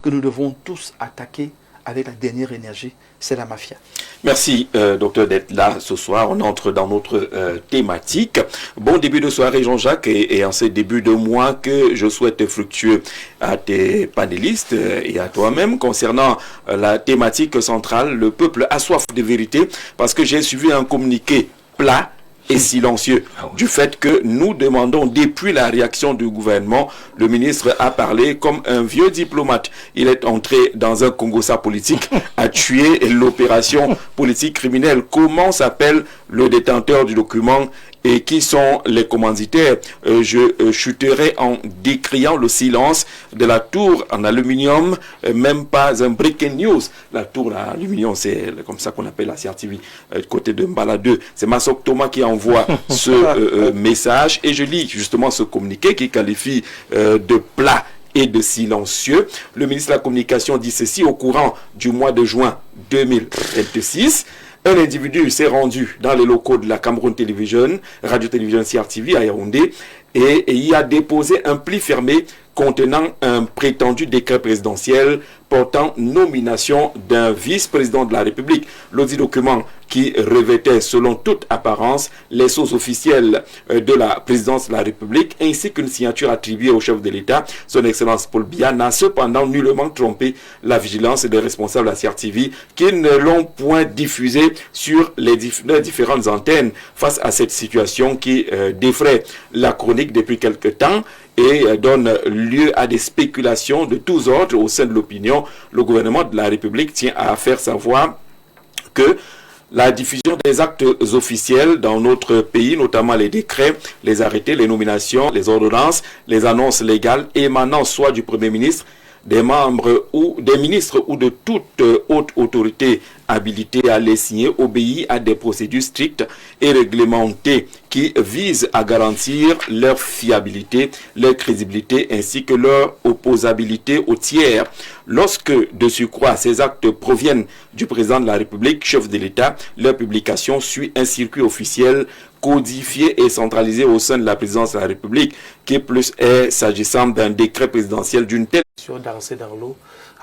que nous devons tous attaquer avec la dernière énergie, c'est la mafia. Merci, docteur, d'être là ce soir. On entre dans notre thématique. Bon début de soirée, Jean-Jacques, et en ce début de mois que je souhaite fructueux à tes panélistes et à toi-même concernant la thématique centrale, le peuple a soif de vérité, parce que j'ai suivi un communiqué plat et silencieux du fait que nous demandons depuis la réaction du gouvernement. Le ministre a parlé comme un vieux diplomate. Il est entré dans un Congossa politique, a tué l'opération politique criminelle. Comment s'appelle le détenteur du document et qui sont les commanditaires? Je chuterai en décriant le silence de la tour en aluminium, même pas un breaking news. La tour en aluminium, c'est comme ça qu'on appelle la CRTV, côté de Mbala 2. C'est Massok Thomas qui envoie ce message, et je lis justement ce communiqué qui qualifie de plat et de silencieux. Le ministre de la Communication dit ceci: au courant du mois de juin 2026, un individu s'est rendu dans les locaux de la Cameroun Television, Radio-Télévision CRTV à Yaoundé, et y a déposé un pli fermé contenant un prétendu décret présidentiel portant nomination d'un vice-président de la République. L'audit document qui revêtait selon toute apparence les sceaux officielles de la présidence de la République ainsi qu'une signature attribuée au chef de l'État, son Excellence Paul Biya, n'a cependant nullement trompé la vigilance des responsables de la CRTV qui ne l'ont point diffusé sur les différentes antennes. Face à cette situation qui défraie la chronique depuis quelque temps et donne lieu à des spéculations de tous ordres au sein de l'opinion, le gouvernement de la République tient à faire savoir que la diffusion des actes officiels dans notre pays, notamment les décrets, les arrêtés, les nominations, les ordonnances, les annonces légales émanant soit du Premier ministre, des membres ou des ministres ou de toute haute autorité habilitée à les signer, obéit à des procédures strictes et réglementées qui visent à garantir leur fiabilité, leur crédibilité ainsi que leur opposabilité aux tiers. Lorsque, de surcroît, ces actes proviennent du président de la République, chef de l'État, leur publication suit un circuit officiel codifié et centralisé au sein de la présidence de la République, qui plus est s'agissant d'un décret présidentiel d'une telle... Danser dans l'eau,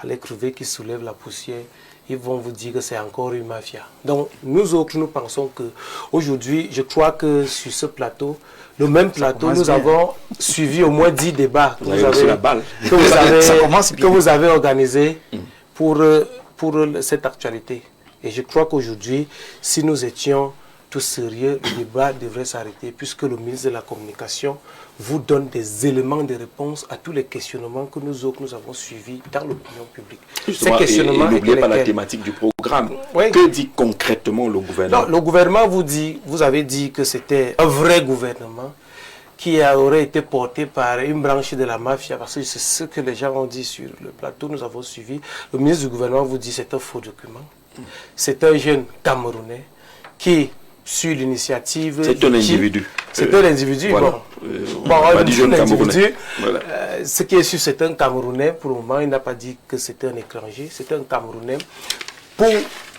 aller crever qui soulève la poussière, ils vont vous dire que c'est encore une mafia. Donc nous autres, nous pensons que aujourd'hui, je crois que sur ce plateau, le même plateau, nous avons suivi au moins 10 débats que vous avez organisés pour cette actualité. Et je crois qu'aujourd'hui, si nous étions tous sérieux, le débat devrait s'arrêter puisque le ministre de la Communication vous donne des éléments de réponse à tous les questionnements que nous autres, nous avons suivis dans l'opinion publique. Justement, et n'oubliez pas la thématique du programme. Oui. Que dit concrètement le gouvernement? Non, le gouvernement vous avez dit que c'était un vrai gouvernement qui aurait été porté par une branche de la mafia, parce que c'est ce que les gens ont dit sur le plateau, nous avons suivi. Le ministre du gouvernement vous dit que c'est un faux document. C'est un jeune Camerounais qui... sur l'initiative... C'est un individu. C'est un individu, voilà. Voilà. Ce qui est sûr, c'est un Camerounais. Pour le moment, il n'a pas dit que c'était un étranger. C'est un Camerounais. Pour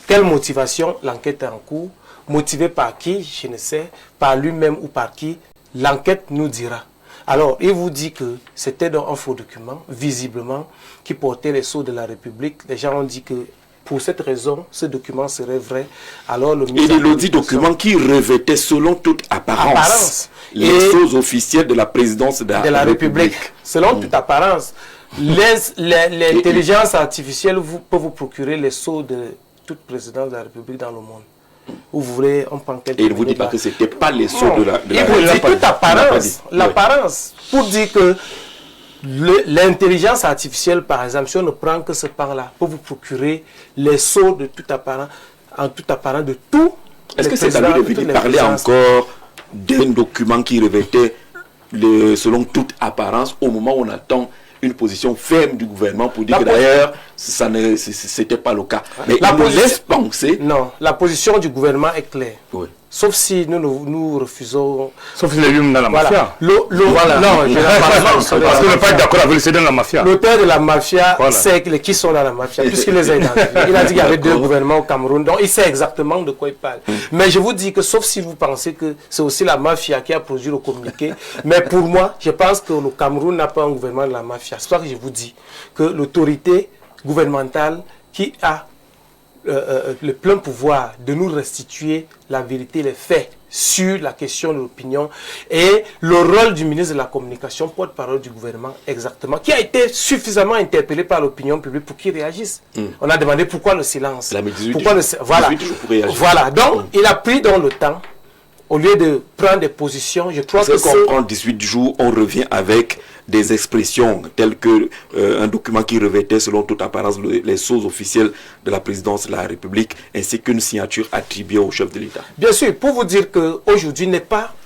quelle motivation? L'enquête est en cours. Motivé par qui? Je ne sais. Par lui-même ou par qui? L'enquête nous dira. Alors, il vous dit que c'était donc un faux document, visiblement, qui portait les sceaux de la République. Les gens ont dit que pour cette raison, ce document serait vrai. Alors, le ministre l'audit document qui revêtait selon toute apparence les choses officielles de la présidence de la République. Selon toute apparence. L'intelligence artificielle peut vous procurer les sceaux de toute présidence de la République dans le monde. Vous voulez, on prend quelques... Et il ne vous dit pas que ce n'était pas les sceaux de la République. Il vous dit toute apparence. L'apparence. Pour dire que l'intelligence artificielle, par exemple, si on ne prend que ce pan-là, peut vous procurer les sceaux de tout apparent, en tout apparent de tout. Est-ce que c'est à lui de parler encore d'un document qui revêtait, selon toute apparence, au moment où on attend une position ferme du gouvernement pour dire que d'ailleurs, ce n'était pas le cas. Mais il nous laisse penser... Non, la position du gouvernement est claire. Oui. sauf si nous refusons... Sauf si les humains dans la mafia. Voilà. Non, je n'ai parce qu'on n'est pas d'accord avec c'est dans la mafia. L'auteur de la mafia sait qui sont dans la mafia, puisqu'il les a identifiés. Il a dit qu'il y avait 2 gouvernements au Cameroun, donc il sait exactement de quoi il parle. Mais je vous dis que, sauf si vous pensez que c'est aussi la mafia qui a produit le communiqué, mais pour moi, je pense que le Cameroun n'a pas un gouvernement de la mafia. C'est pour ça que je vous dis que l'autorité gouvernementale qui a le plein pouvoir de nous restituer la vérité, les faits sur la question de l'opinion et le rôle du ministre de la Communication, porte-parole du gouvernement, exactement, qui a été suffisamment interpellé par l'opinion publique pour qu'il réagisse. On a demandé pourquoi le silence. Voilà, donc il a pris dans le temps, au lieu de prendre des positions, je crois que qu'on prend 18 jours, on revient avec des expressions telles que un document qui revêtait selon toute apparence les choses officielles de la présidence de la République ainsi qu'une signature attribuée au chef de l'État. Bien sûr, pour vous dire qu'aujourd'hui,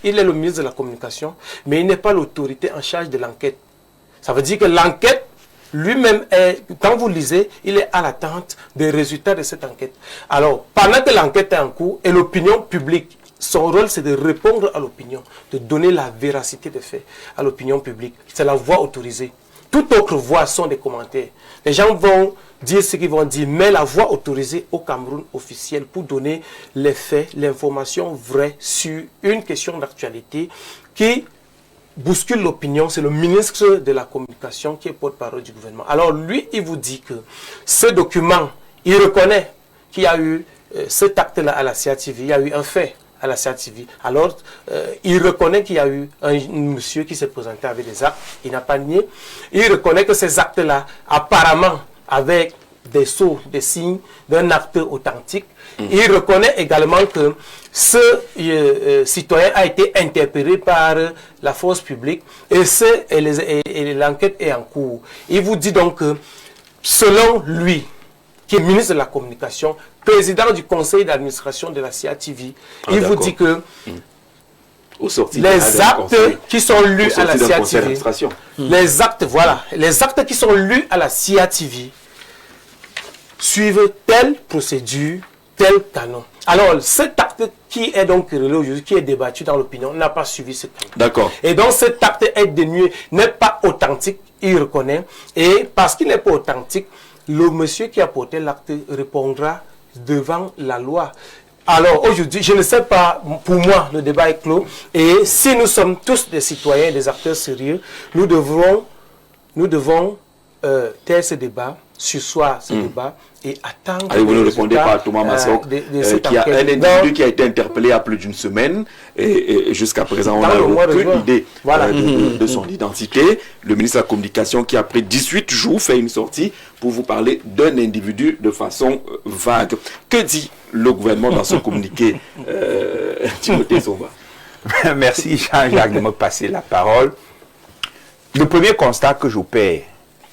il est le ministre de la Communication, mais il n'est pas l'autorité en charge de l'enquête. Ça veut dire que l'enquête lui-même, quand vous lisez, il est à l'attente des résultats de cette enquête. Alors, pendant que l'enquête est en cours et l'opinion publique, son rôle, c'est de répondre à l'opinion, de donner la véracité des faits à l'opinion publique. C'est la voix autorisée. Toute autre voix sont des commentaires. Les gens vont dire ce qu'ils vont dire, mais la voix autorisée au Cameroun officielle pour donner les faits, l'information vraie sur une question d'actualité qui bouscule l'opinion, c'est le ministre de la Communication qui est porte-parole du gouvernement. Alors lui, il vous dit que ce document, il reconnaît qu'il y a eu cet acte-là à la CIATV, il y a eu un fait à la CIATV. Alors, il reconnaît qu'il y a eu un monsieur qui s'est présenté avec des actes, il n'a pas nié. Il reconnaît que ces actes-là, apparemment, avec des sceaux, des signes d'un acte authentique. Il reconnaît également que ce citoyen a été interpellé par la force publique et l'enquête est en cours. Il vous dit donc que, selon lui, qui est ministre de la Communication, président du conseil d'administration de la CIATV, il vous dit que les actes qui sont lus à la CIATV, les actes qui sont lus à la CIATV suivent telle procédure, tel canon. Alors, cet acte qui est donc aujourd'hui, qui est débattu dans l'opinion, n'a pas suivi ce canon. D'accord. Et donc, cet acte est dénué, n'est pas authentique, il reconnaît. Et parce qu'il n'est pas authentique, le monsieur qui a porté l'acte répondra devant la loi. Alors aujourd'hui, je ne sais pas, pour moi, le débat est clos. Et si nous sommes tous des citoyens, des acteurs sérieux, nous devons taire ce débat, sursoir ce débat et attendre. Allez, vous ne répondez pas à Thomas Massok, qui a un individu qui a été interpellé il y a plus d'une semaine et jusqu'à présent on n'a aucune idée de son identité. Le ministre de la Communication qui a pris 18 jours fait une sortie pour vous parler d'un individu de façon vague. Que dit le gouvernement dans son communiqué, Timothée Somba? Merci Jean-Jacques de me passer la parole. Le premier constat que j'opère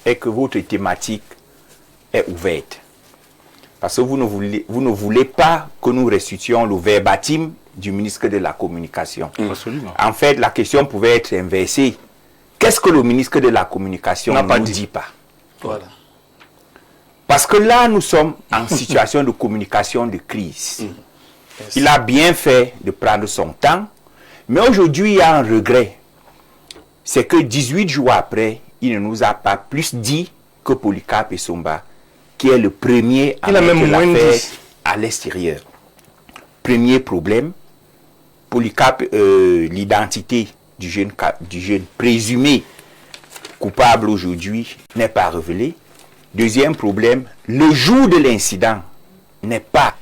est que votre thématique est ouverte. Parce que vous ne voulez pas que nous restituions le verbatim du ministre de la Communication. Absolument. En fait, la question pouvait être inversée. Qu'est-ce que le ministre de la Communication ne dit pas? Voilà. Parce que là, nous sommes en situation de communication de crise. Il a bien fait de prendre son temps, mais aujourd'hui, il y a un regret. C'est que 18 jours après, il ne nous a pas plus dit que Polycarpe Essomba, qui est le premier à mettre l'affaire à l'extérieur. Premier problème, Polycarpe, l'identité du jeune présumé coupable aujourd'hui n'est pas révélée. Deuxième problème, le jour de l'incident n'est pas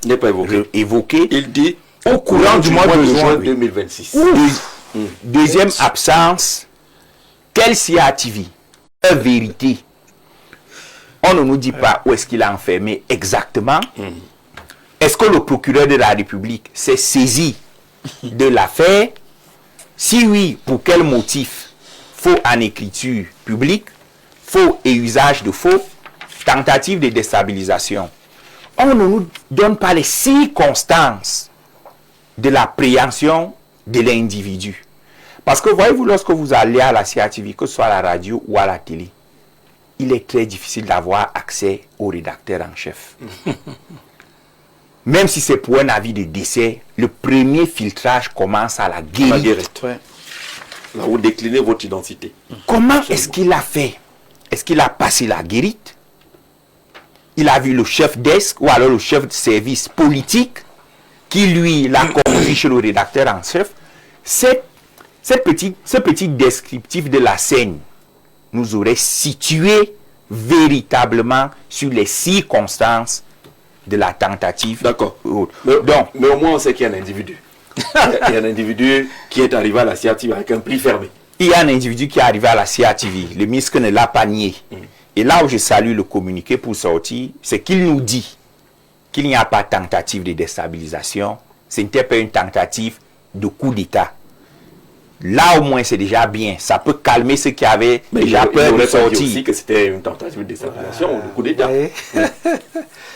évoqué. Il dit au courant du mois de juin 2026. Deuxième absence, quelle CIATV? Quelle vérité? On ne nous dit pas où est-ce qu'il a enfermé exactement. Est-ce que le procureur de la République s'est saisi de l'affaire? Si oui, pour quel motif? Faux en écriture publique, faux et usage de faux, tentative de déstabilisation. On ne nous donne pas les circonstances de la préhension de l'individu. Parce que voyez-vous, lorsque vous allez à la CIATV, que ce soit à la radio ou à la télé, il est très difficile d'avoir accès au rédacteur en chef. même si c'est pour un avis de décès, le premier filtrage commence à la La guérite. guérite. Ouais. Là, vous déclinez votre identité. Comment est-ce qu'il a fait? Est-ce qu'il a passé la guérite? Il a vu le chef desk ou alors le chef de service politique qui lui l'a conduit chez le rédacteur en chef. Ce petit descriptif de la scène nous aurait situé véritablement sur les circonstances de la tentative. D'accord. Donc, Mais au moins, on sait qu'il y a un individu. Il y a un individu qui est arrivé à la CIATV avec un pli fermé. il y a un individu qui est arrivé à la CIATV, le ministre ne l'a pas nié. Et là où je salue le communiqué pour sortir, c'est qu'il nous dit qu'il n'y a pas de tentative de déstabilisation, ce n'était pas une tentative de coup d'État. Là au moins c'est déjà bien, ça peut calmer ceux qui avaient déjà peur de sortir. Aussi que c'était une tentative de déstabilisation ou de coup d'État.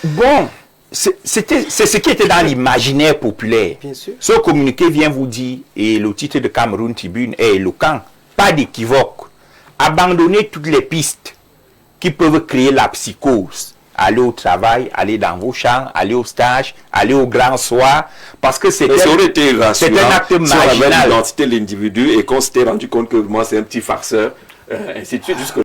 Bon, c'est ce qui était dans l'imaginaire populaire. Bien sûr. Ce communiqué vient vous dire, et le titre de Cameroun Tribune est éloquent, pas d'équivoque. Abandonnez toutes les pistes qui peuvent créer la psychose. Aller au travail, aller dans vos champs, aller au stage, aller au grand soir, parce que c'était ça aurait été rassurant un acte si on avait marginal. l'identité de l'individu et qu'on s'était rendu compte que moi c'est un petit farceur, ainsi de suite, jusque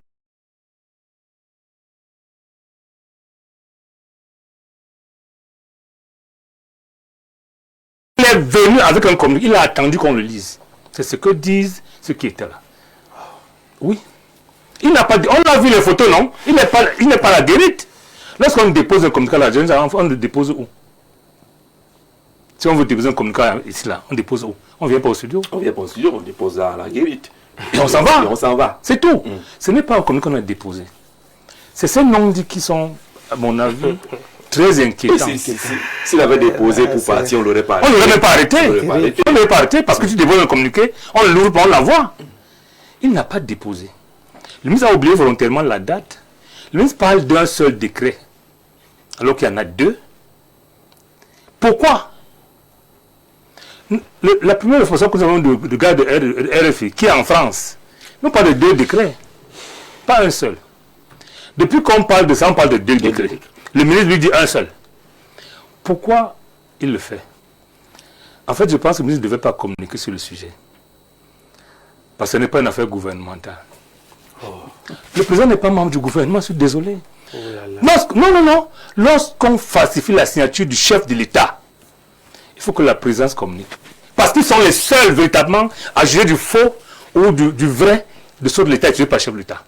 Il est venu avec un communiqué, il a attendu qu'on le lise. C'est ce que disent ceux qui étaient là. Oui. Il n'a pas dit, on a vu les photos, non? Il n'est pas la guérite. Lorsqu'on dépose un communiqué à la jeune, on le dépose où? Si on veut déposer un communiqué ici, là, on dépose où? On vient pas au studio. on vient pas au studio, on dépose à la guérite. Et on s'en va. Et on s'en va. C'est tout. Ce n'est pas un communiqué qu'on a déposé. C'est ces non-dits qui sont, à mon avis, très inquiétants. S'il avait déposé pour partir, on l'aurait pas On ne l'aurait même pas arrêté. On l'aurait pas arrêté. On ne l'aurait pas arrêté parce que tu déposes un communiqué, on l'ouvre pas, on l'envoie. Il n'a pas déposé. Le ministre a oublié volontairement la date. Le ministre parle d'un seul décret, alors qu'il y en a deux. Pourquoi? La première responsable que nous avons de gars de RFI, qui est en France, nous parle de deux décrets, pas un seul. Depuis qu'on parle de ça, on parle de deux décrets. Le ministre lui dit un seul. Pourquoi il le fait? En fait, je pense que le ministre ne devait pas communiquer sur le sujet. Parce que ce n'est pas une affaire gouvernementale. Le président n'est pas membre du gouvernement, je suis désolé. Non. Lorsqu'on falsifie la signature du chef de l'État, il faut que la présidence communique. Parce qu'ils sont les seuls véritablement à juger du faux ou du vrai de ce de l'État utilisé par le chef de l'État.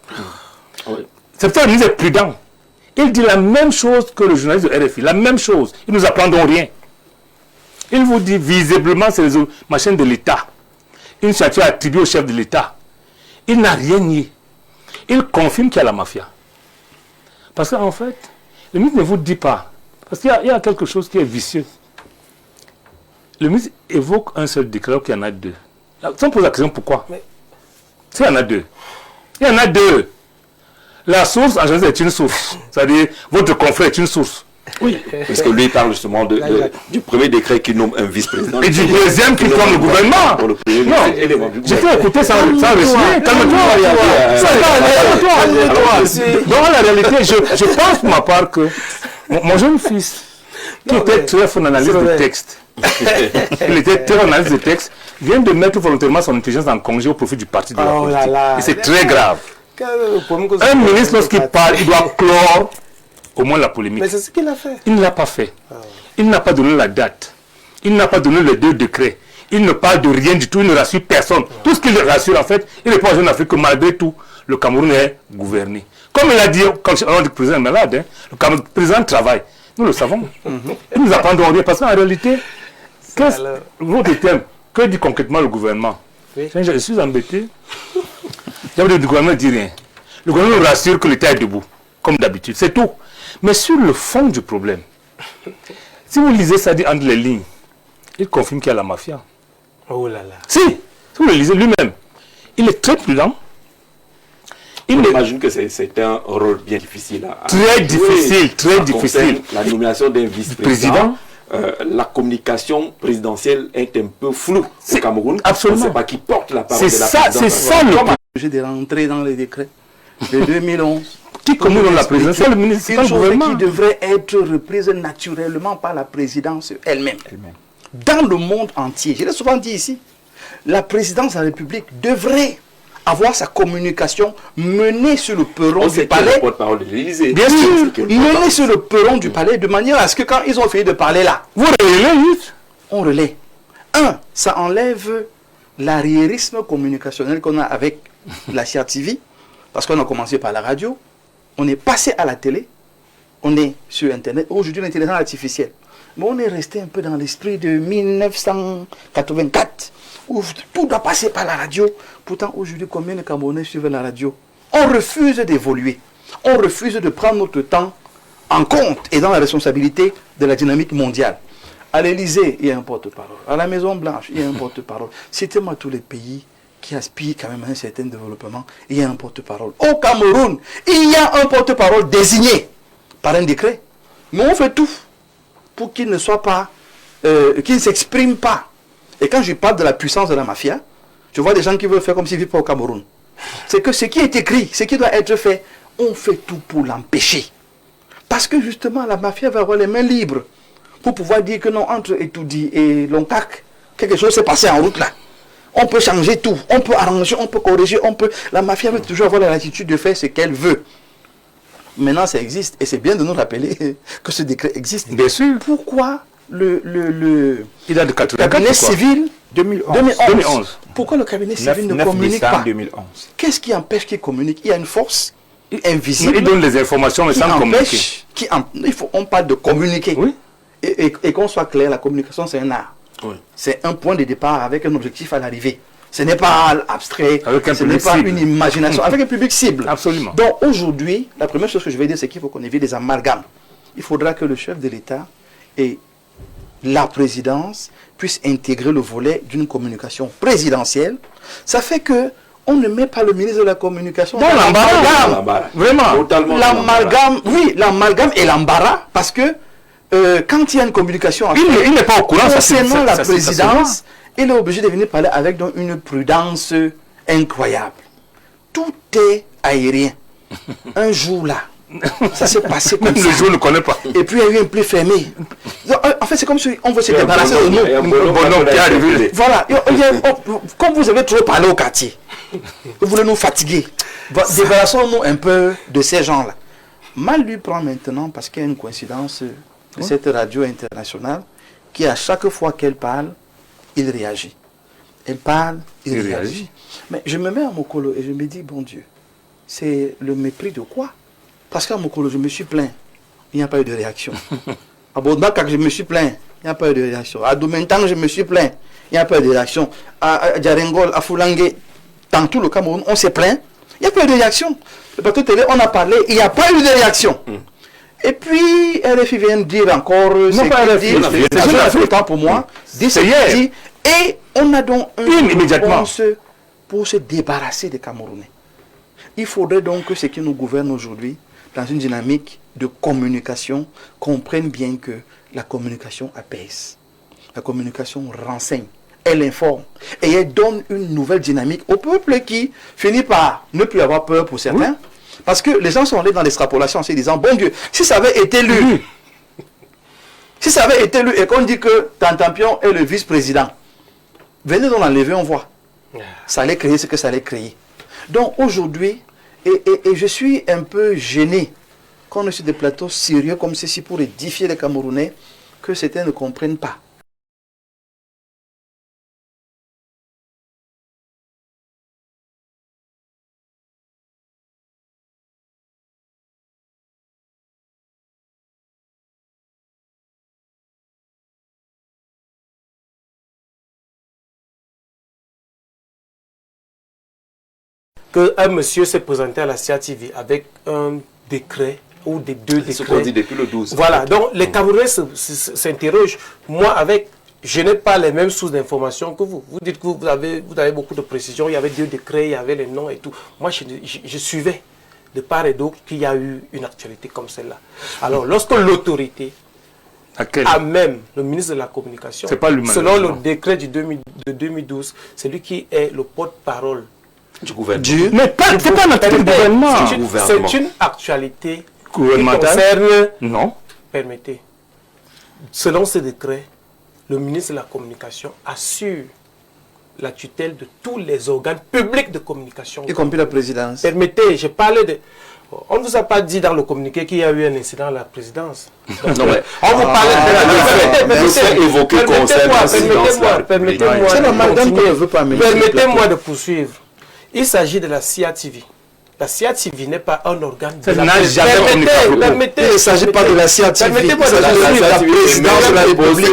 C'est pourquoi le ministre est prudent. Il dit la même chose que le journaliste de RFI, la même chose. Ils ne nous apprendront rien. Il vous dit visiblement c'est les machines de l'État. Une signature attribuée au chef de l'État. Il n'a rien nié. Il confirme qu'il y a la mafia. Parce qu'en fait, le ministre ne vous dit pas. Parce qu'il y a quelque chose qui est vicieux. Le ministre évoque un seul décret qu'il y en a deux. Si on pose la question pourquoi? S'il y en a deux. Il y en a deux. La source, en général, est une source. C'est-à-dire, votre confrère est une source. Oui, parce que lui il parle justement du premier décret qui nomme un vice-président. Et du deuxième qui nomme le gouvernement. Pour le premier Non, j'ai fait écouter sans respirer. Calme-toi. Donc, en la réalité, je pense pour ma part que mon jeune fils, qui était très fort en analyse de texte, il était très en analyse de texte, vient de mettre volontairement son intelligence en congé au profit du parti de la politique. Et c'est très grave. Un ministre, lorsqu'il parle, il doit clore au moins la polémique. Mais c'est ce qu'il a fait. Il ne l'a pas fait. Il n'a pas donné la date. Il n'a pas donné les deux décrets. Il ne parle de rien du tout. Il ne rassure personne. Tout ce qu'il rassure, en fait, il répond à Jeune Afrique que malgré tout, le Cameroun est gouverné. Comme il a dit, quand le président est malade, le président travaille. Nous le savons. Et nous apprendrons rien. Parce qu'en réalité, votre thème, que dit concrètement le gouvernement? Je suis embêté. Le gouvernement ne dit rien. Le gouvernement rassure que l'État est debout, comme d'habitude. C'est tout. Mais sur le fond du problème, si vous lisez ça dit entre les lignes, il confirme qu'il y a la mafia. Oh là là. Si vous le lisez lui-même, il est très prudent. J'imagine que c'est un rôle bien difficile. Très difficile. La nomination d'un vice-président. La communication présidentielle est un peu floue au Cameroun. Absolument. On ne sait pas qui porte la parole de la présidence. C'est ça le problème. J'ai de rentrer dans les décrets de 2011. Qui commande la présidence? C'est le ministre, c'est une pas le chose gouvernement. qui devrait être reprise naturellement par la présidence elle-même. Dans le monde entier, je l'ai souvent dit ici, la présidence de la République devrait avoir sa communication menée sur le perron On du sait palais. porte-parole de l'Élysée. Bien sûr, menée sur le perron du palais de manière à ce que quand ils ont fini de parler là, Vous révélez juste. on relaie. Un, ça enlève l'arriérisme communicationnel qu'on a avec la CRTV, parce qu'on a commencé par la radio, on est passé à la télé, on est sur Internet, aujourd'hui l'intelligence artificielle. Mais on est resté un peu dans l'esprit de 1984, où tout doit passer par la radio. Pourtant, aujourd'hui, combien de Camerounais suivent la radio? On refuse d'évoluer. On refuse de prendre notre temps en compte et dans la responsabilité de la dynamique mondiale. À l'Élysée, il y a un porte-parole. À la Maison-Blanche, il y a un porte-parole. Citez-moi tous les pays qui aspirent quand même à un certain développement, il y a un porte-parole. Au Cameroun, il y a un porte-parole désigné par un décret. Mais on fait tout pour qu'il ne soit pas, qu'il ne s'exprime pas. Et quand je parle de la puissance de la mafia, je vois des gens qui veulent faire comme s'ils vivent pas au Cameroun. C'est que ce qui est écrit, ce qui doit être fait, on fait tout pour l'empêcher. Parce que justement, la mafia va avoir les mains libres pour pouvoir dire que non, entre Etoudi et Loncac, quelque chose s'est passé en route là. On peut changer tout, on peut arranger, on peut corriger, on peut... La mafia veut toujours avoir la latitude de faire ce qu'elle veut. Maintenant, ça existe, et c'est bien de nous rappeler que ce décret existe. Bien sûr. Pourquoi le Il a de 84, cabinet quoi. civil 2011. Pourquoi le cabinet civil ne 9 communique décembre pas? 2011. Qu'est-ce qui empêche qu'il communique? Il y a une force invisible Il donne des informations mais qui sans communiquer. empêche, on parle de communiquer. Oui. Et qu'on soit clair, la communication c'est un art. Oui. C'est un point de départ avec un objectif à l'arrivée. Ce n'est pas abstrait, Avec un ce n'est public pas cible. une imagination, avec un public cible. Absolument. Donc aujourd'hui, la première chose que je vais dire, c'est qu'il faut qu'on évite des amalgames. Il faudra que le chef de l'État et la présidence puissent intégrer le volet d'une communication présidentielle. Ça fait que on ne met pas le ministre de la Communication Dans l'embarras. Vraiment. Totalement. L'amalgame, oui, l'amalgame et l'embarras, parce que quand il y a une communication Il n'est pas au courant. concernant la ça se présidence, il est obligé de venir parler avec donc une prudence incroyable. Tout est aérien. Un jour là, ça s'est passé comme Même ça. le jour ne connaît pas. Et puis il y a eu un pli fermé. Donc, en fait, c'est comme si on veut se débarrasser de nous. Un bonhomme qui est arrivé. Voilà. Comme vous avez trop parlé au quartier, vous voulez nous fatiguer. Débarrassons-nous un peu de ces gens-là. Mal lui prend maintenant parce qu'il y a une coïncidence de cette radio internationale qui, à chaque fois qu'elle parle, il réagit. Elle parle, il réagit. Mais je me mets à Mokolo et je me dis, bon Dieu, c'est le mépris de quoi? Parce qu'à Mokolo, je me suis plaint, il n'y a pas eu de réaction. À Bodakak, je me suis plaint, il n'y a pas eu de réaction. À Doumentang, je me suis plaint, il n'y a pas eu de réaction. À Djarengol, à Foulangue, dans tout le Cameroun, on s'est plaint, il n'y a pas eu de réaction. Le plateau télé, on a parlé, il n'y a pas eu de réaction. Et puis, RFI vient de dire encore, Non, pas RFI, c'est le temps pour moi, C'est hier. et on a donc immédiatement pour se débarrasser des Camerounais. Il faudrait donc que ceux qui nous gouvernent aujourd'hui, dans une dynamique de communication, comprennent bien que la communication apaise. La communication renseigne, elle informe et elle donne une nouvelle dynamique au peuple qui finit par ne plus avoir peur pour certains. Oui. Parce que les gens sont allés dans l'extrapolation en se disant, bon Dieu, si ça avait été lui, si ça avait été lui et qu'on dit que Tantampion est le vice-président, venez donc l'enlever, on voit. Ça allait créer ce que ça allait créer. Donc aujourd'hui, et je suis un peu gêné qu'on est sur des plateaux sérieux comme ceci pour édifier les Camerounais, que certains ne comprennent pas. Qu'un monsieur s'est présenté à la CRTV avec un décret ou des deux décrets. C'est ce qu'on dit depuis le 12. Voilà, donc les Camerounais s'interrogent. Moi, je n'ai pas les mêmes sources d'informations que vous. Vous dites que vous avez beaucoup de précisions, il y avait deux décrets, il y avait les noms et tout. Moi, je suivais de part et d'autre qu'il y a eu une actualité comme celle-là. Alors, lorsque l'autorité a même le ministre de la Communication, pas lui, selon le décret de 2012, c'est lui qui est le porte-parole Du gouvernement. Mais c'est pas notre gouvernement. C'est une actualité qui Gouvernemental. concerne... Non. Permettez. Selon ce décret, le ministre de la Communication assure la tutelle de tous les organes publics de communication. Y compris la présidence. Permettez, je parlais de... On ne vous a pas dit dans le communiqué qu'il y a eu un incident à la présidence. Donc, Non, mais- on vous parlait permettez-moi C'est normal, de donc on ne continuer. veut pas amener Permettez-moi de poursuivre. Il s'agit de la CIATV. La CIATV n'est pas un organe de Ça la n'a présidence. jamais communiqué. Permettez. Il ne s'agit pas de la CIATV. Permettez-moi de Il s'agit de la poursuivre. présidence de la République.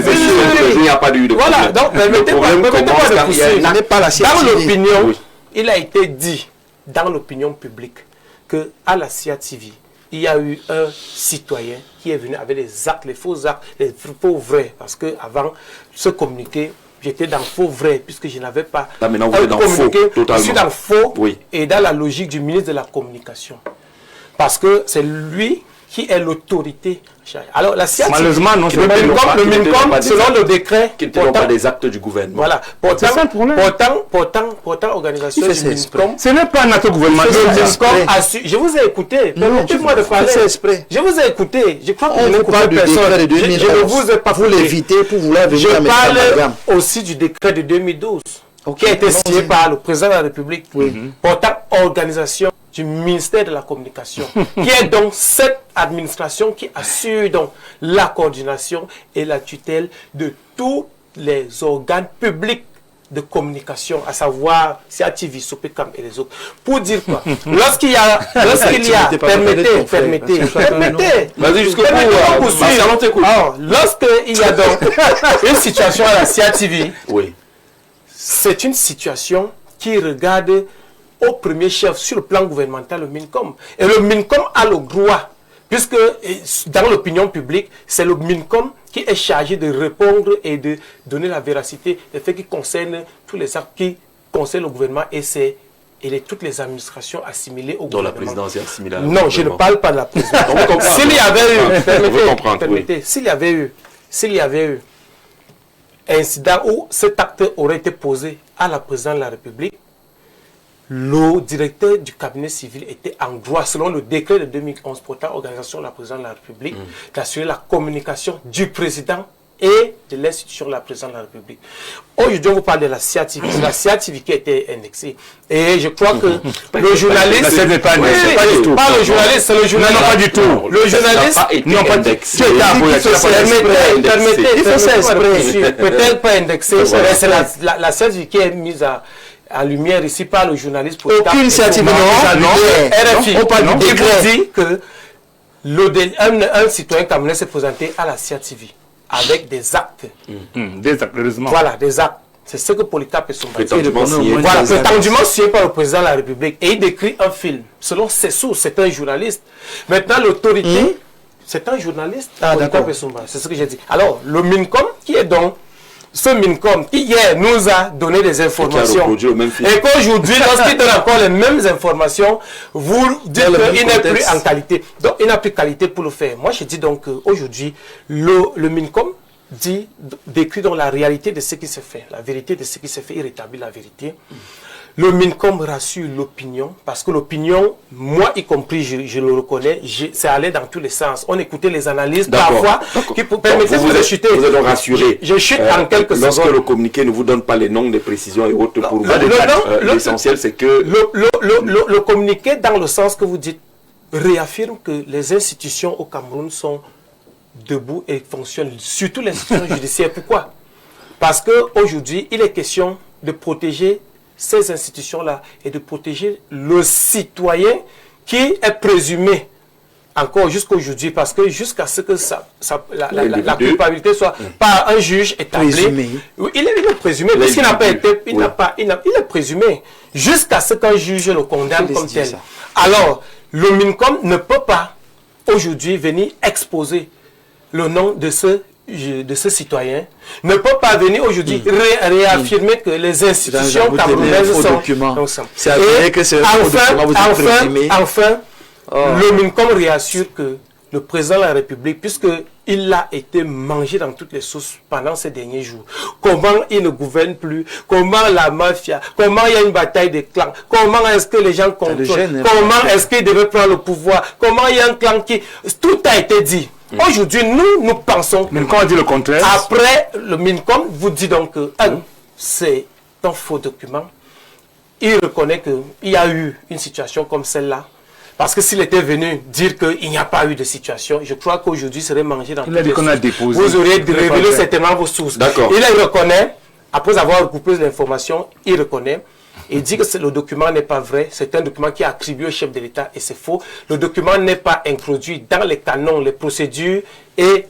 Il n'y a pas eu de Voilà, problème. donc permettez-moi Le problème de commence quand il y a- poursuivre. Il n'est pas la Dans CIATV. l'opinion, Oui. il a été dit dans l'opinion publique qu'à la CIATV, il y a eu un citoyen qui est venu avec les actes, les faux vrais. Parce qu'avant ce communiqué, j'étais dans faux vrai, puisque je n'avais pas Là, maintenant, vous êtes dans faux, totalement. Je suis dans faux Oui. et dans la logique du ministre de la Communication. Parce que c'est lui qui est l'autorité. Alors, la CIATV, Malheureusement, non, le c'est pas MINCOM, selon le décret, Qui ne tiennent pas des actes du gouvernement. voilà. C'est ça le problème. Pourtant, organisation Il fait du ça exprès. MINCOM, Ce n'est pas un acte gouvernemental. le exprès. MINCOM a su... Je vous ai écouté. Non, Permettez-moi de tu parler. fais ça exprès. Je vous ai écouté. Je crois que On je n'ai vous parle coupé du décret de personne. Je ne 2011. vous ai pas Vous coupé. l'évitez pour vouloir venir Je à mettre parle amalgame. aussi du décret de 2012 Ok, qui a été signé allons-y. par le président de la République portant organisation du ministère de la Communication, qui est donc cette administration qui assure donc la coordination et la tutelle de tous les organes publics de communication, à savoir CIATV, Sopecam et les autres. Pour dire quoi? Lorsqu'il y a, permettez. Vas-y jusqu'au bout. Permettez-moi Marcel, poursuivre. on t'écoute. Alors, lorsqu'il y a donc une situation à la CIATV, Oui. c'est une situation qui regarde au premier chef sur le plan gouvernemental le MINCOM. Et le MINCOM a le droit, puisque dans l'opinion publique, c'est le MINCOM qui est chargé de répondre et de donner la véracité des faits qui concernent tous les actes qui concernent le gouvernement et toutes les administrations assimilées au Dans la gouvernement. présidence est assimilée. Non, je ne parle pas de la présidence. On veut comprendre. S'il y avait eu, On veut comprendre, permettez, s'il y avait eu incident où cet acte aurait été posé à la présidence de la République, le directeur du cabinet civil était en droit, selon le décret de 2011 portant organisation de la présidence de la République, d'assurer la communication du président et de l'institution de la présidence de la République. Aujourd'hui, on vous parle de la CIATV. C'est la CIATV qui a été indexée. Et je crois que le journaliste... Ce n'est pas Oui, indexé, pas du tout. Pas le journaliste, c'est le journaliste. Non, pas du tout. Le journaliste... Non, pas du tout. Tu es permettez, Il fait ça exprès. peut-être pas indexé, mais c'est la CIATV qui est mise en lumière ici par le journaliste. Aucune CIATV, non. RFI, On parle du qui vous décret. dit que un citoyen camerounais s'est présenté à la CIATV avec des actes. Heureusement. Voilà, des actes. C'est ce que Polycarpe Essomba dit. Prétendument signé. Voilà, prétendument signé par le président de la République. Et il décrit un film. Selon ses sources, c'est un journaliste. Maintenant, l'autorité, c'est un journaliste. Ah, Polycarpe d'accord. Essomba, c'est ce que j'ai dit. Alors, le MINCOM, qui est donc ce MINCOM qui hier nous a donné des informations. reproduit le même film. Et qu'aujourd'hui, lorsqu'il donne encore les mêmes informations, vous dites Dans le même qu'il n'est plus contexte. en qualité. Donc, il n'a plus qualité pour le faire. Moi, je dis donc qu'aujourd'hui, le MINCOM décrit donc la réalité de ce qui s'est fait, la vérité de ce qui s'est fait, il rétablit la vérité. Le MINCOM rassure l'opinion, parce que l'opinion, moi y compris, je le reconnais, c'est allé dans tous les sens. On écoutait les analyses parfois qui permettaient de chuter. Vous êtes donc rassuré. Je chute en quelques lorsque secondes. le communiqué ne vous donne pas les noms, les précisions et autres pour vous. L'essentiel, c'est que le communiqué, dans le sens que vous dites, réaffirme que les institutions au Cameroun sont debout et fonctionnent, surtout l'institution judiciaire. Pourquoi? Parce qu'aujourd'hui, il est question de protéger ces institutions-là et de protéger le citoyen qui est présumé encore jusqu'aujourd'hui, parce que jusqu'à ce que la culpabilité soit par un juge établi, Présumé. il est présumé, puisqu'il n'a pas été, il est présumé, jusqu'à ce qu'un juge le condamne Faut comme décider tel. ça. Alors, le MINCOM ne peut pas aujourd'hui venir exposer le nom de ce citoyen, ne peut pas venir aujourd'hui réaffirmer que les institutions Vous camerounaises tenez un faux sont... document. donc, C'est avéré que c'est un faux document, vous êtes présumé. enfin, le MINCOM réassure que le président de la République, puisqu'il a été mangé dans toutes les sauces pendant ces derniers jours, comment il ne gouverne plus, comment la mafia, comment il y a une bataille de clans, comment est-ce que les gens contrôlent, comment est-ce qu'il devait prendre le pouvoir, comment il y a un clan qui... Tout a été dit. Aujourd'hui, nous pensons... Mincom a dit le contraire. Après, le Mincom vous dit donc que c'est un faux document. Il reconnaît qu'il y a eu une situation comme celle-là. Parce que s'il était venu dire qu'il n'y a pas eu de situation, je crois qu'aujourd'hui, il serait mangé dans toutes les sources. Vous auriez révélé certainement vos sources. Il reconnaît, après avoir recoupé l'information, il reconnaît et dit que le document n'est pas vrai. C'est un document qui est attribué au chef de l'État et c'est faux. Le document n'est pas introduit dans les canons, les procédures et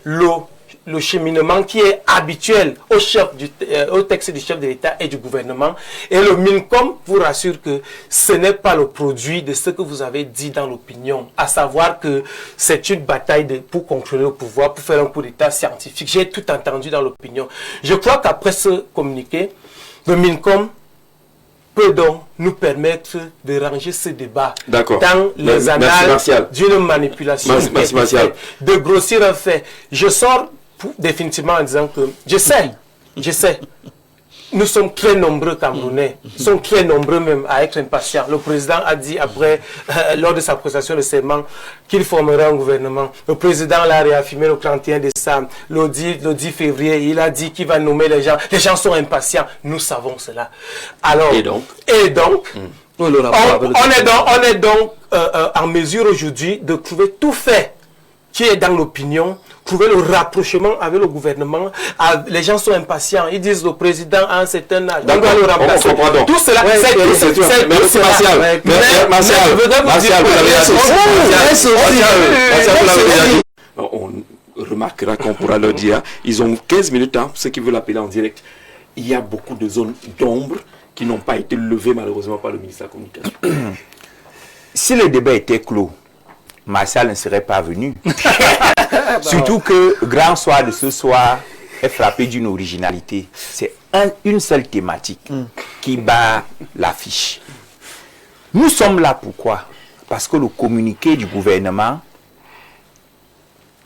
le cheminement qui est habituel au texte du chef de l'État et du gouvernement. Et le Mincom vous rassure que ce n'est pas le produit de ce que vous avez dit dans l'opinion, à savoir que c'est une bataille pour contrôler le pouvoir, pour faire un coup d'État scientifique. J'ai tout entendu dans l'opinion. Je crois qu'après ce communiqué, le Mincom peut donc nous permettre de ranger ce débat dans les annales d'une manipulation, de grossir un fait. Je sors définitivement en disant que je sais, nous sommes très nombreux Camerounais, nous sommes très nombreux même à être impatients. Le président a dit après, lors de sa prestation de serment, qu'il formerait un gouvernement. Le président l'a réaffirmé le 31 décembre, le 10 février, il a dit qu'il va nommer les gens. Les gens sont impatients, nous savons cela. Alors, et donc on est donc en mesure aujourd'hui de trouver tout fait qui est dans l'opinion, trouver le rapprochement avec le gouvernement. Les gens sont impatients. Ils disent le président a un certain âge. Donc, on doit le remplacer. Tout cela, merci Martial. On remarquera qu'on pourra leur dire, ils ont 15 minutes, ceux qui veulent appeler en direct. Il y a beaucoup de zones d'ombre qui n'ont pas été levées malheureusement par le ministre de la Communication. Si le débat était clos, Martial ne serait pas venu. Surtout que Grand Soir de ce soir est frappé d'une originalité. C'est une seule thématique qui bat l'affiche. Nous sommes là pourquoi? Parce que le communiqué du gouvernement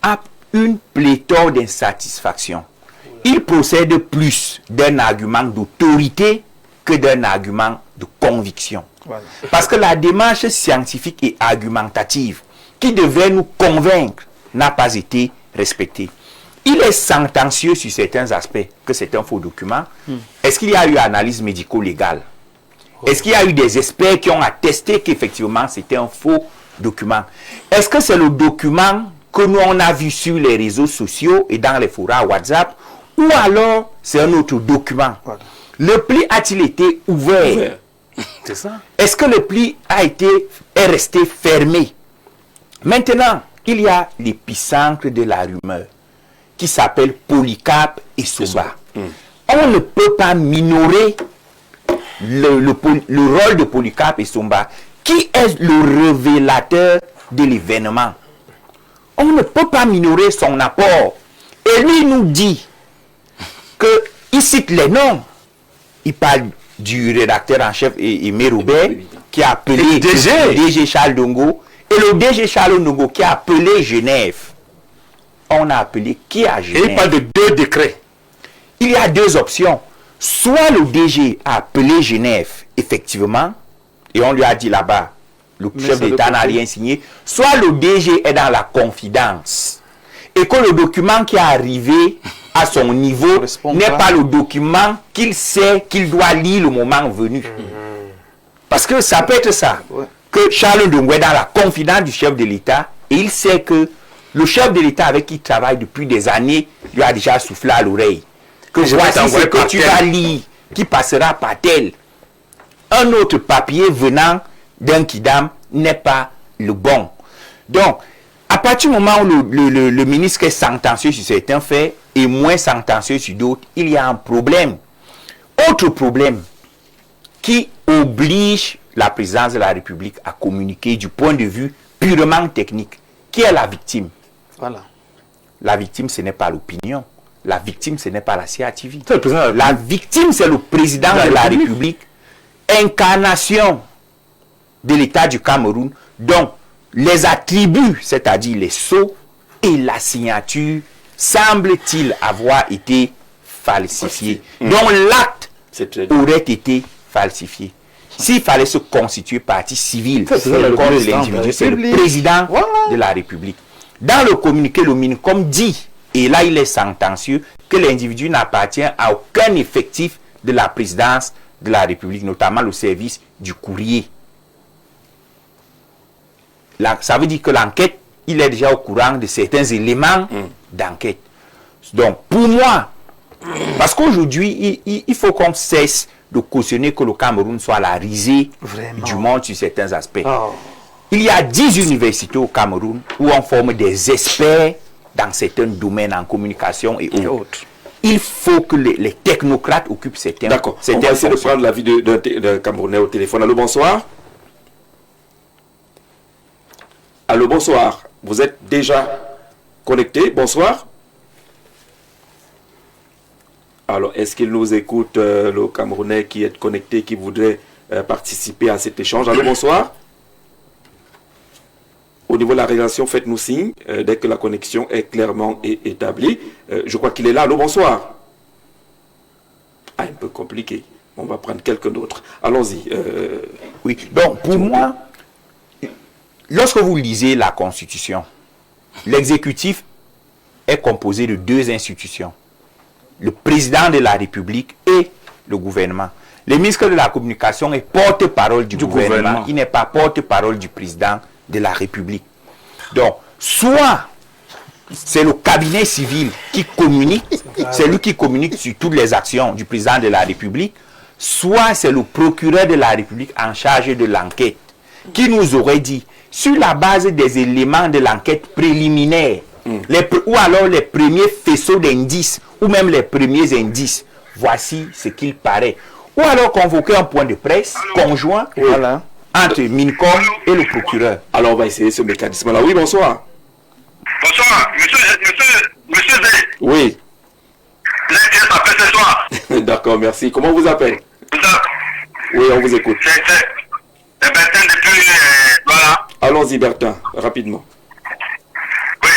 a une pléthore d'insatisfaction. Il procède plus d'un argument d'autorité que d'un argument de conviction. Voilà. Parce que la démarche scientifique et argumentative qui devait nous convaincre n'a pas été respectée. Il est sentencieux sur certains aspects que c'est un faux document. Est-ce qu'il y a eu analyse médico-légale? Est-ce qu'il y a eu des experts qui ont attesté qu'effectivement c'était un faux document? Est-ce que c'est le document que nous on a vu sur les réseaux sociaux et dans les forums WhatsApp, ou alors c'est un autre document? Voilà. Le pli a-t-il été ouvert? C'est ça. Est-ce que le pli est resté fermé? Maintenant, il y a l'épicentre de la rumeur qui s'appelle Polycarpe et Somba. On ne peut pas minorer le rôle de Polycarpe et Somba, qui est le révélateur de l'événement. On ne peut pas minorer son apport. Et lui nous dit que il cite les noms. Il parle du rédacteur en chef Aimé Robert qui a appelé le DG Charles Ndongo et le DG Charles Ndongo qui a appelé Genève. On a appelé qui à Genève? Et il parle de 2 décrets. Il y a 2 options. Soit le DG a appelé Genève, effectivement, et on lui a dit là-bas, le chef d'État n'a rien signé, soit le DG est dans la confidence et que le document qui est arrivé à son niveau n'est pas le document qu'il sait qu'il doit lire le moment venu. Parce que ça peut être ça, que Charles Ndongo est dans la confidence du chef de l'État et il sait que le chef de l'État avec qui il travaille depuis des années lui a déjà soufflé à l'oreille que voici ce que tu vas lire qui passera par tel. Un autre papier venant d'un kidam n'est pas le bon. Donc, à partir du moment où le ministre est sentencieux sur certains faits et moins sentencieux sur d'autres, il y a un problème. Autre problème qui oblige la présidence de la République à communiquer du point de vue purement technique. Qui est la victime? Voilà. La victime, ce n'est pas l'opinion. La victime, ce n'est pas la CATV. La victime, c'est le président de la République, incarnation de l'État du Cameroun, dont les attributs, c'est-à-dire les sceaux, et la signature semble-t-il avoir été falsifiée. Donc l'acte aurait été falsifié. S'il fallait se constituer partie civile, c'est le corps de l'individu, c'est le président de la République. Dans le communiqué, le MINUCOM dit, et là il est sentencieux, que l'individu n'appartient à aucun effectif de la présidence de la République, notamment le service du courrier. Là, ça veut dire que l'enquête, il est déjà au courant de certains éléments d'enquête. Donc, pour moi, parce qu'aujourd'hui, il faut qu'on cesse de cautionner que le Cameroun soit la risée du monde sur certains aspects. Il y a 10 universités au Cameroun où on forme des experts dans certains domaines en communication et autres. Il faut que les technocrates occupent certains. D'accord. On va essayer de prendre l'avis d'un Camerounais au téléphone. Allô, bonsoir. Allô, bonsoir. Vous êtes déjà connecté? Bonsoir. Alors, est-ce qu'il nous écoute, le Camerounais qui est connecté, qui voudrait participer à cet échange? Allô, bonsoir. Au niveau de la relation, faites-nous signe dès que la connexion est clairement établie. Je crois qu'il est là. Allô, bonsoir. Ah, un peu compliqué. On va prendre quelqu'un d'autre. Allons-y. Oui, donc pour moi, lorsque vous lisez la Constitution, l'exécutif est composé de 2 institutions. Le président de la République et le gouvernement. Le ministre de la Communication est porte-parole du gouvernement. Il n'est pas porte-parole du président de la République. Donc, soit c'est le cabinet civil qui communique, c'est lui qui communique sur toutes les actions du président de la République, soit c'est le procureur de la République en charge de l'enquête, qui nous aurait dit, sur la base des éléments de l'enquête préliminaire, ou alors les premiers faisceaux d'indices, ou même les premiers indices, voici ce qu'il paraît. Ou alors convoquer un point de presse conjoint entre MINUCOM et le procureur. Alors on va essayer ce mécanisme-là. Oui, bonsoir. Bonsoir, monsieur Zé. Oui. L'intérêt s'appelle ce soir. D'accord, merci. Comment on vous appelle? Oui, on vous écoute. C'est Bertin depuis... voilà. Allons-y, Bertin, rapidement. Oui.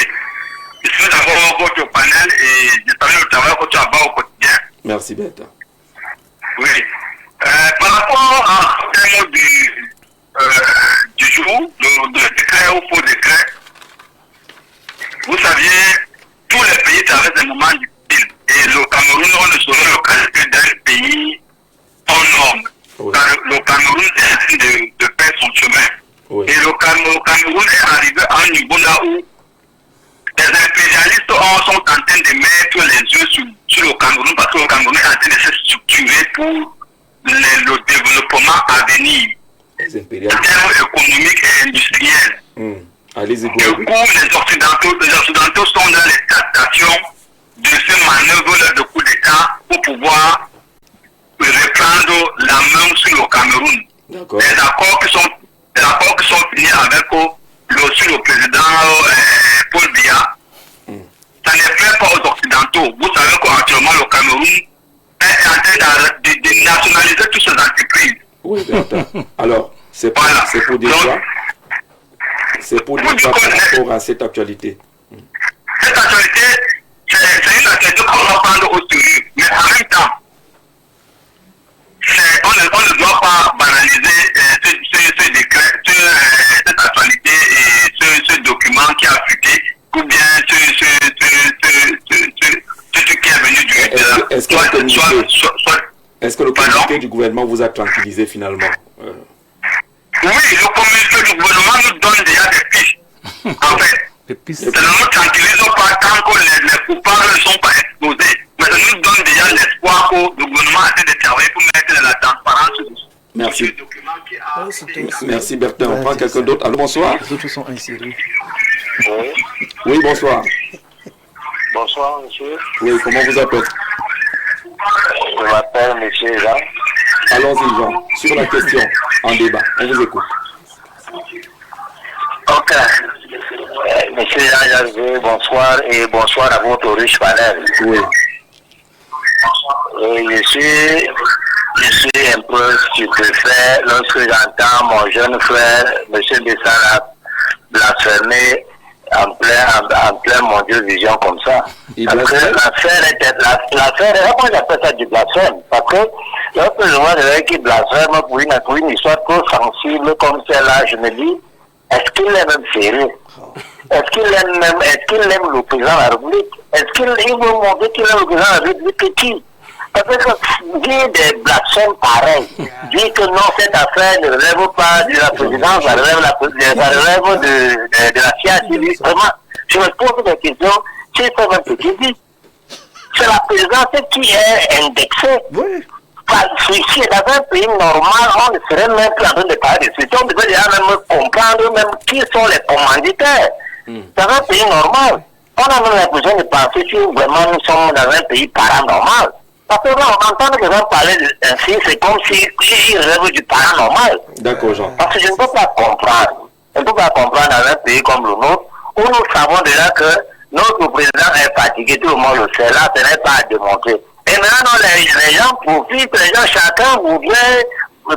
Je suis d'abord votre panel et je salue le travail que tu as bas au quotidien. Merci, Bertin. Oui. Par rapport à thème du jour, de décret ou faux décret, vous saviez, tous les pays traversent des moments difficiles. Et le Cameroun, on ne saurait le qualifier d'un pays en norme. Oui. Car le Cameroun est en train de faire son chemin. Oui. Et le Cameroun est arrivé à un niveau là où les impérialistes sont en train de mettre les yeux sur le Cameroun parce que le Cameroun est en train de se structurer pour le développement à venir. En termes économiques et industriels. Allez-y, du coup, les Occidentaux sont dans l'expectation de ce manœuvre de coup d'État pour pouvoir reprendre la main sur le Cameroun. Les accords qui sont finis avec le président Paul Biya, ça ne plaît pas aux Occidentaux. Vous savez qu'actuellement le Cameroun est en train de nationaliser toutes ces entreprises. Oui, d'accord. Alors, c'est pour dire quoi? C'est pour dire quoi par rapport à cette actualité? Cette actualité, c'est une actualité qu'on va prendre au sérieux. Mais en même temps, on ne doit pas banaliser ce décret, cette actualité et ce document qui a fuité, ou bien ce qui est venu du Est-ce que le communiqué du gouvernement vous a tranquillisé finalement? Oui, le communiqué du gouvernement nous donne déjà des pistes. En fait, ça ne nous tranquillise pas tant que les coupables ne sont pas exposés. Mais ça nous donne déjà l'espoir que le gouvernement a de travailler pour mettre de la transparence. Merci. Merci Bertin. On prend quelqu'un d'autre. Allô, bonsoir. Les autres sont insérés. Oui, bonsoir. Bonsoir, monsieur. Oui, comment vous appelez? Je m'appelle monsieur Jean. Allons-y, Jean. Sur la question, en débat. On vous écoute. Ok. Monsieur Jean, bonsoir et bonsoir à votre riche panel. Oui. Je suis un peu stupéfait lorsque j'entends mon jeune frère, monsieur Bessara, blasphémer en plein mondial vision comme ça. Parce que l'affaire, moi j'appelle ça du blasphème. Parce que lorsque je vois des gens qui blasphèment pour une histoire trop sensible comme celle-là, je me dis, est-ce qu'il est même sérieux? Est-ce qu'il aime le président de la République? Est-ce qu'il veut montrer qu'il aime le président de la République qui? Parce que dire des blasphèmes pareils, dire que non, cette affaire ne relève pas de la présidence, ça relève de la CIA civile. Vraiment, je me pose des questions, c'est ça même ce qu'il dit. C'est la présidence qui est indexée. Oui. Si dans un pays normal, on ne serait même plus en train de parler de ceci. On devrait déjà même comprendre même qui sont les commanditaires. Dans un pays normal, on a même l'impression de penser si vraiment nous sommes dans un pays paranormal. Parce que là, on entend que les gens parler ainsi, c'est comme s'ils rêvent du paranormal. D'accord, Jean. Parce que je ne peux pas comprendre. Je ne peux pas comprendre dans un pays comme le nôtre, où nous savons déjà que notre président est fatigué, tout le monde le sait, là, ce n'est pas à démontrer. Et maintenant, les gens profitent, chacun voudrait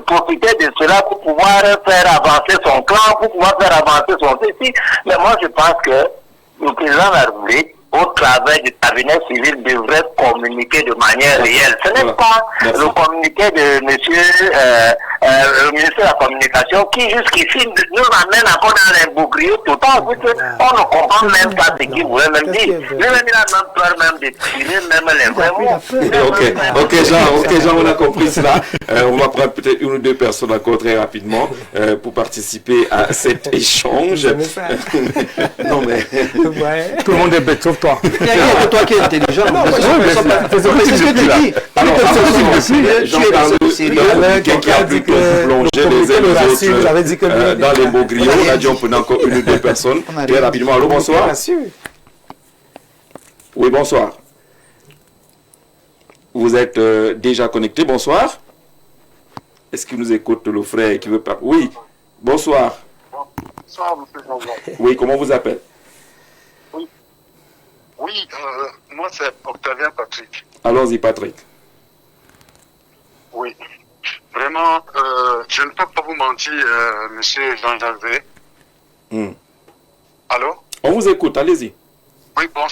profiter de cela pour pouvoir faire avancer son clan, pour pouvoir faire avancer son ceci. Mais moi, je pense que le président de la République, au travers du cabinet civil, devrait communiquer de manière réelle. Ce n'est pas le communiqué de le ministre de la Communication qui, jusqu'ici, nous amène encore dans les boucliers total, parce qu'on ne comprend même pas ce qu'il voulait même dire. Lui-même, il a même peur même de tirer même les vrais mots. Ok, Jean, on a compris cela. On va prendre peut-être une ou deux personnes encore très rapidement pour participer à cet échange. Non, mais... Tout le monde est bête, sauf toi. Il n'y a que toi qui es intelligent. C'est ce que tu dis. Alors, Jean-Carl, quelqu'un qui a pu plonger les uns les autres dans les mots griots. On a dit on prenait encore une ou deux personnes. Très rapidement. Allô, bonsoir. Oui, bonsoir. Vous êtes déjà connecté. Bonsoir. Est-ce qu'il nous écoute, le frère qui veut parler? Oui. Bonsoir. Bonsoir, monsieur Jean-Jean. Oui, comment vous appelez? Oui, moi c'est Octavien Patrick. Allons-y, Patrick. Oui. Vraiment, je ne peux pas vous mentir, monsieur Jean-Jacques. Allô? On vous écoute, allez-y. Oui, bon.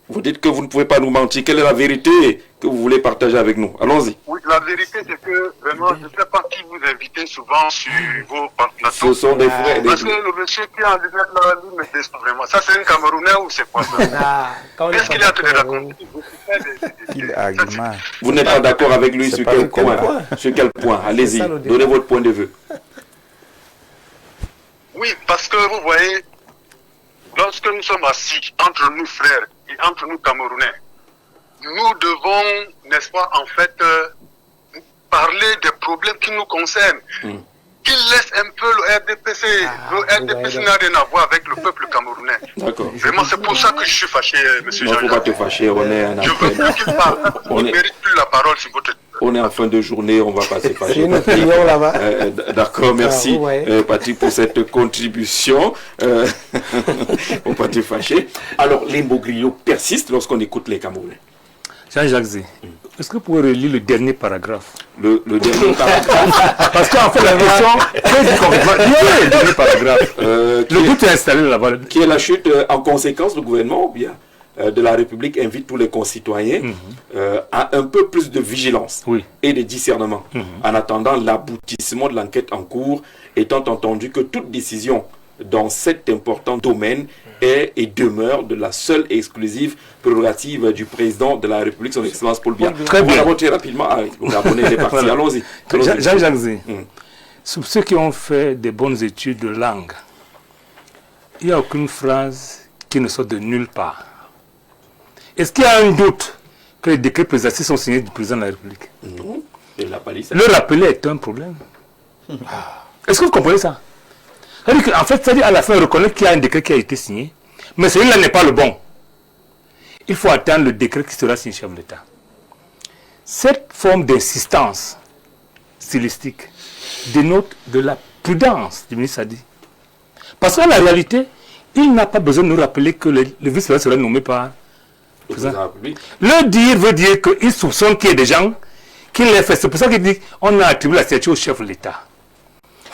Vous dites que vous ne pouvez pas nous mentir. Quelle est la vérité que vous voulez partager avec nous? Allons-y. Oui, la vérité, c'est que vraiment, je ne sais pas qui vous invitez souvent sur vos partenaires. Ce sont des frères. Parce que le monsieur qui est en direct là, lui me déçoit vraiment. Ça, c'est un Camerounais ou c'est quoi ça? Qu'est-ce qu'il a te raconter? Vous n'êtes pas d'accord avec lui sur quel point? Sur quel point? Allez-y, donnez votre point de vue. Oui, parce que vous voyez, lorsque nous sommes assis entre nous frères et entre nous Camerounais, nous devons, n'est-ce pas, en fait, parler des problèmes qui nous concernent. Qu'il laisse un peu le RDPC. Le RDPC n'a rien à voir avec le peuple camerounais. D'accord. Vraiment, c'est pour ça que je suis fâché, monsieur Jean. Il ne faut pas te fâcher, on est en Je veux plus qu'il parle. Il ne mérite plus la parole sur votre... On est en fin de journée, on va passer fâcher. J'ai une opinion là-bas. D'accord, merci Patrick pour cette contribution. On va te fâcher. Alors, les mots griots persistent lorsqu'on écoute les Camerounais. Jean-Jacques Zé, est-ce que vous pouvez relire le dernier paragraphe? Le dernier paragraphe. Parce qu'en fait, la question, le dernier paragraphe. Le but est installé là-bas. Qui est la chute en conséquence, le gouvernement ou bien de la République invite tous les concitoyens à un peu plus de vigilance et de discernement en attendant l'aboutissement de l'enquête en cours, étant entendu que toute décision dans cet important domaine est et demeure de la seule et exclusive prérogative du président de la République, son Excellence Paul Biya. Très bien. On va très rapidement. Le abonné est parti. Allons-y. Jean-Jacques Zé, sur ceux qui ont fait des bonnes études de langue, il n'y a aucune phrase qui ne sort de nulle part. Est-ce qu'il y a un doute que les décrets présidentiels sont signés du président de la République? Non. Il l'a pas dit ça. Le rappeler est un problème. Est-ce que vous comprenez ça? En fait, c'est-à-dire à la fin, reconnaître qu'il y a un décret qui a été signé, mais celui-là n'est pas le bon. Il faut attendre le décret qui sera signé chef de l'État. Cette forme d'insistance stylistique dénote de la prudence du ministre Sadi. Parce qu'en la réalité, il n'a pas besoin de nous rappeler que le vice-président sera nommé par le président de la République. Le dire veut dire qu'il soupçonne qu'il y ait des gens qui l'aient fait. C'est pour ça qu'il dit qu'on a attribué la signature au chef de l'État.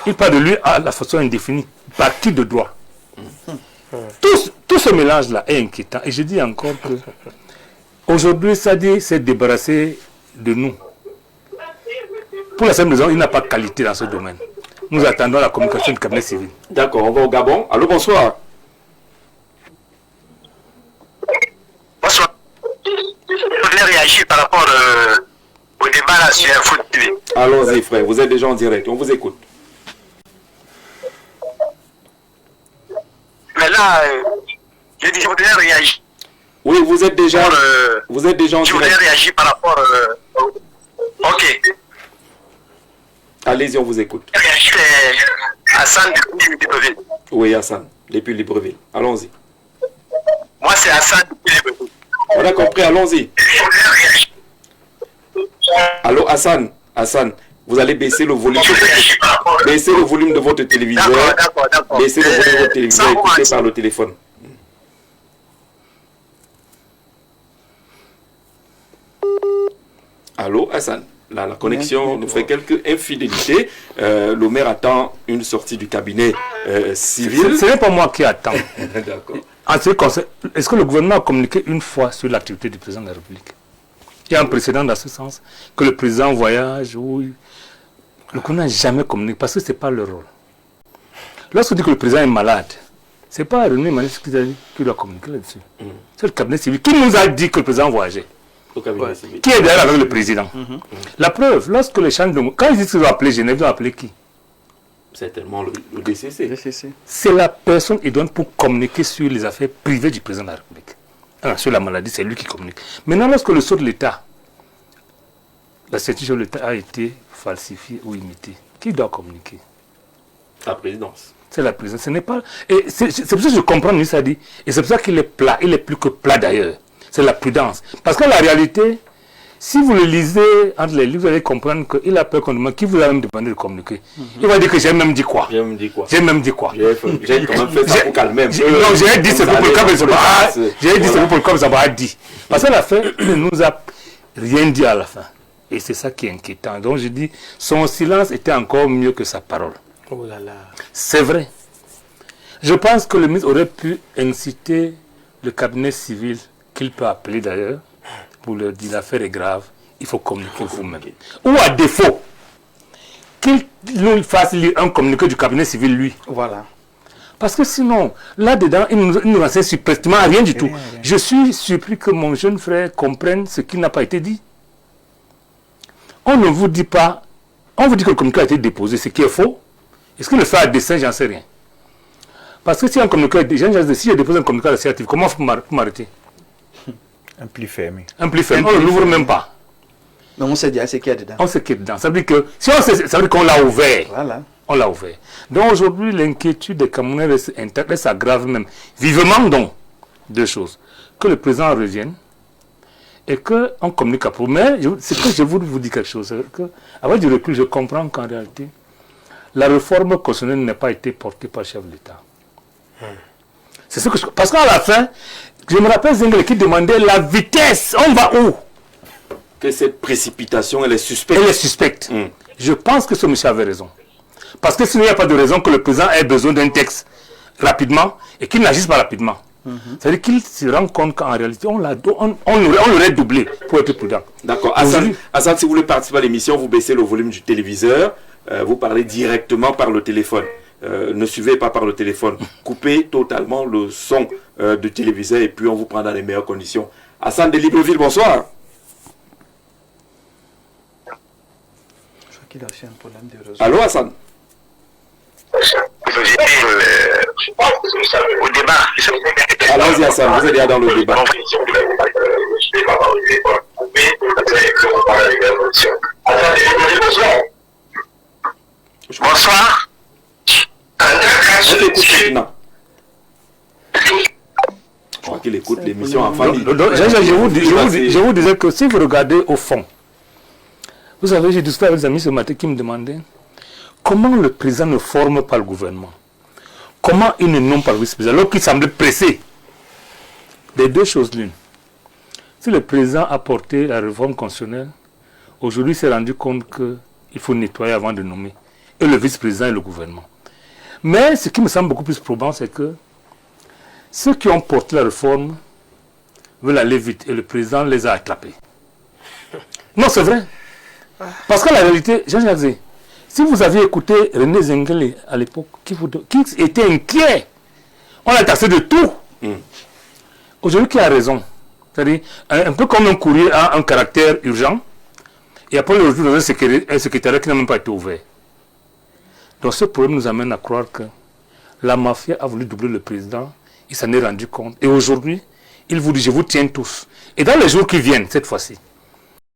Il parle de lui à la façon indéfinie, par qui de droit. Tout ce mélange-là est inquiétant. Et je dis encore que aujourd'hui, Sadi s'est débarrassé de nous. Pour la simple raison, il n'a pas de qualité dans ce domaine. Nous attendons la communication du cabinet civil. D'accord, on va au Gabon. Allô, bonsoir. Bonsoir. Je voulais réagir par rapport au débat là sur Foot TV. Allons-y, frère, vous êtes déjà en direct, on vous écoute. Mais là, je dis, je voudrais réagir. Oui, vous êtes déjà en Je voulais direct. réagir par rapport. Ok. Allez-y, on vous écoute. Réagir à Hassan depuis Libreville. Oui, Hassan, depuis Libreville. Allons-y. Moi, c'est Hassan depuis Libreville. On a compris, allons-y. Je voulais réagir. Allô, Hassan. Hassan, vous allez baisser le volume. Baissez le volume de votre téléviseur. D'accord. Baissez le volume de votre téléviseur. Écoutez par le téléphone. Allô, Hassan. Là, la connexion nous fait quelques infidélités. Le maire attend une sortie du cabinet civil. Ce n'est pas moi qui attends. D'accord. En ce qui concerne, est-ce que le gouvernement a communiqué une fois sur l'activité du président de la République? Il y a un précédent dans ce sens, que le président voyage, ou le gouvernement n'a jamais communiqué, parce que ce n'est pas leur rôle. Lorsqu'on dit que le président est malade, ce n'est pas René Manis qui doit communiquer là-dessus. C'est le cabinet civil qui nous a dit que le président voyageait. Au cabinet civil. Qui est derrière avec le président. La preuve, lorsque les chambres de... Quand ils disent qu'ils vont appeler Genève, ils vont appeler qui? Certainement le DCC. C'est la personne idônée pour communiquer sur les affaires privées du président de la République. Alors, sur la maladie, c'est lui qui communique. Maintenant, lorsque le sceau de l'État, la certitude de l'État a été falsifiée ou imitée, qui doit communiquer? La présidence. C'est la présidence. Ce n'est pas... Et c'est pour ça que je comprends ce qu'il dit. Et c'est pour ça qu'il est plat. Il est plus que plat d'ailleurs. C'est la prudence. Parce que la réalité, si vous le lisez entre les livres, vous allez comprendre qu'il a peur qu'on demande qui vous a même demandé de communiquer. Il va dire que j'ai même dit quoi. J'ai même dit quoi. J'ai même dit quoi. J'ai quand même fait ça pour calmer un peu. Non, j'ai dit c'est pour le calme, j'ai dit c'est pour le calme, ça m'a dit. Parce que la fin, il ne nous a rien dit à la fin. Et c'est ça qui est inquiétant. Donc je dis, son silence était encore mieux que sa parole. Oh là là. C'est vrai. Je pense que le ministre aurait pu inciter le cabinet civil, qu'il peut appeler d'ailleurs, pour leur dire l'affaire est grave, il faut communiquer vous-même. Ou à défaut, qu'il nous fasse lire un communiqué du cabinet civil, lui. Voilà. Parce que sinon, là-dedans, il nous renseigne sur pratiquement rien du tout. Rien. Je suis surpris que mon jeune frère comprenne ce qui n'a pas été dit. On ne vous dit pas, on vous dit que le communiqué a été déposé, ce qui est faux. Est-ce qu'il le fait à dessein, j'en sais rien. Parce que si un communiqué, si je dépose un communiqué à la CRTV, comment vous m'arrêter? Un pli fermé. Un pli fermé, on ne l'ouvre même pas. Mais on sait déjà ce qu'il y a dedans. On sait qu'il y a dedans. Ça veut dire que, si on sait, ça veut dire qu'on l'a ouvert. Voilà. On l'a ouvert. Donc aujourd'hui, l'inquiétude des Camerounais reste s'aggrave même. Vivement donc, deux choses. Que le président revienne et qu'on communique à propos. Mais c'est que je voulais vous dire quelque chose. Que, avec du recul, je comprends qu'en réalité, la réforme constitutionnelle n'a pas été portée par le chef de l'État. C'est ce que parce qu'à la fin, je me rappelle Zengele qui demandait la vitesse. On va où? Que cette précipitation, elle est suspecte. Elle est suspecte. Je pense que ce monsieur avait raison. Parce que s'il n'y a pas de raison que le président ait besoin d'un texte rapidement et qu'il n'agisse pas rapidement. C'est-à-dire qu'il se rend compte qu'en réalité, on l'aurait doublé pour être prudent. D'accord. Hassan, si vous voulez participer à l'émission, vous baissez le volume du téléviseur, vous parlez directement par le téléphone. Ne suivez pas par le téléphone. Coupez totalement le son du téléviseur et puis on vous prend dans les meilleures conditions. Hassan de Libreville, bonsoir. Je crois qu'il a fait un problème de réseau. Allô, Hassan? Au débat. Allons-y, Hassan, vous êtes déjà dans le débat. Bonsoir. Je t'écoute maintenant. Je crois qu'il écoute l'émission en famille. Je vous disais que si vous regardez au fond, vous savez, j'ai discuté avec des amis ce matin qui me demandaient comment le président ne forme pas le gouvernement. Comment il ne nomme pas le vice-président alors qu'il semblait pressé. Des deux choses l'une. Si le président a porté la réforme constitutionnelle, aujourd'hui il s'est rendu compte qu'il faut nettoyer avant de nommer. et le vice-président et le gouvernement. Mais ce qui me semble beaucoup plus probant, c'est que ceux qui ont porté la réforme veulent aller vite et le président les a attrapés. Non, c'est vrai. Parce que la réalité, Jean-Jacques Zé, si vous aviez écouté René Zengele à l'époque, qui était inquiet, on l'a taxé de tout. Aujourd'hui, qui a raison? C'est-à-dire, un peu comme un courrier a un caractère urgent, et après le retour dans un secrétariat qui n'a même pas été ouvert. Donc ce problème nous amène à croire que la mafia a voulu doubler le président, il s'en est rendu compte. Et aujourd'hui, il vous dit, je vous tiens tous. Et dans les jours qui viennent, cette fois-ci,